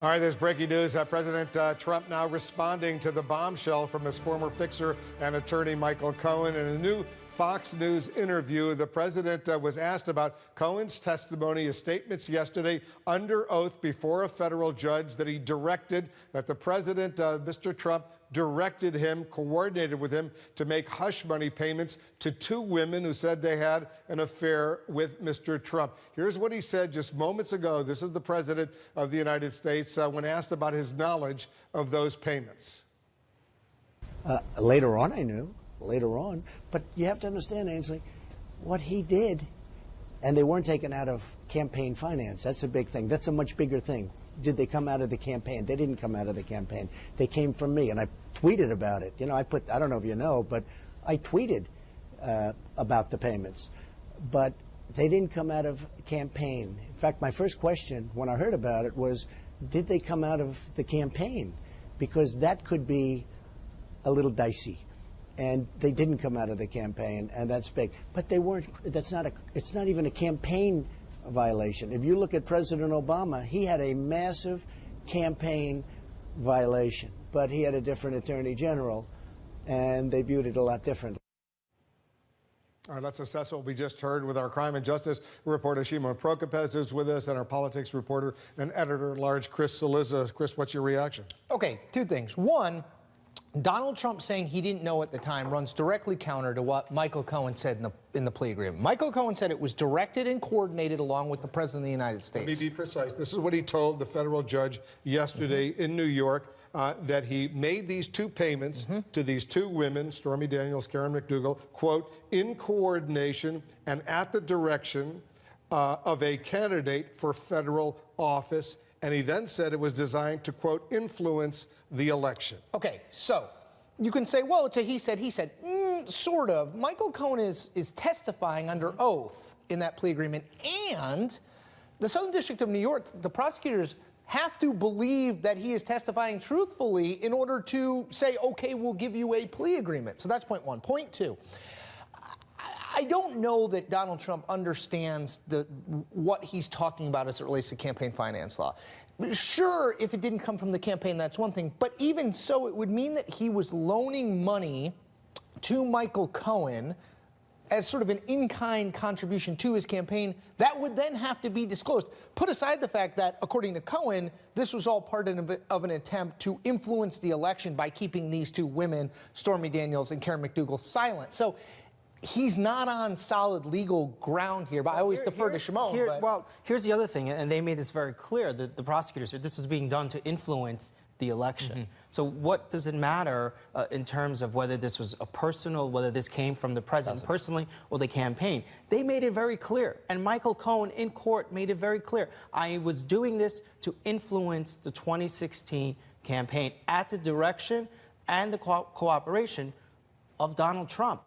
All right, there's breaking news. President Trump now responding to the bombshell from his former fixer and attorney Michael Cohen. In a new Fox News interview, the president was asked about Cohen's testimony, his statements yesterday under oath before a federal judge that he directed, that the president, Mr. Trump, directed him, coordinated with him to make hush money payments to two women who said they had an affair with Mr. Trump. Here's what he said just moments ago. This is the president of the United States when asked about his knowledge of those payments. Later on, I knew. Later on. But you have to understand, Ainsley, what he did, and they weren't taken out of campaign finance. That's a big thing. That's a much bigger thing. Did they come out of the campaign? They didn't come out of the campaign. They came from me, and I tweeted about it. You know, I don't know if you know, but I tweeted about the payments. But they didn't come out of campaign. In fact, my first question when I heard about it was, did they come out of the campaign? Because that could be a little dicey. And they didn't come out of the campaign, and that's big. But they weren't, it's not even a campaign violation. If you look at President Obama, he had a massive campaign violation, but he had a different attorney general, and they viewed it a lot differently. All right, let's assess what we just heard with our crime and justice reporter Shimon Prokopez, who's with us, and our politics reporter and editor-at-large Chris Cillizza. Chris, what's your reaction? Okay, two things. One, Donald Trump saying he didn't know at the time runs directly counter to what Michael Cohen said in the plea agreement. Michael Cohen said it was directed and coordinated along with the President of the United States. Let me be precise. This is what he told the federal judge yesterday in New York, that he made these two payments to these two women, Stormy Daniels, Karen McDougal, quote, in coordination and at the direction of a candidate for federal office. And he then said it was designed to, quote, influence the election. Okay, so you can say, well, it's a he said, sort of. Michael Cohen is testifying under oath in that plea agreement. And the Southern District of New York, the prosecutors have to believe that he is testifying truthfully in order to say, okay, we'll give you a plea agreement. So that's point one. Point two. I don't know that Donald Trump understands what he's talking about as it relates to campaign finance law. Sure, if it didn't come from the campaign, that's one thing. But even so, it would mean that he was loaning money to Michael Cohen as sort of an in-kind contribution to his campaign. That would then have to be disclosed. Put aside the fact that, according to Cohen, this was all part of an attempt to influence the election by keeping these two women, Stormy Daniels and Karen McDougal, silent. So he's not on solid legal ground here, but I always defer to Shimon. Well, here's the other thing, and they made this very clear, the prosecutors, this was being done to influence the election. So what does it matter in terms of whether this was a personal, whether this came from the president personally or the campaign? They made it very clear, and Michael Cohen in court made it very clear. I was doing this to influence the 2016 campaign at the direction and the cooperation of Donald Trump.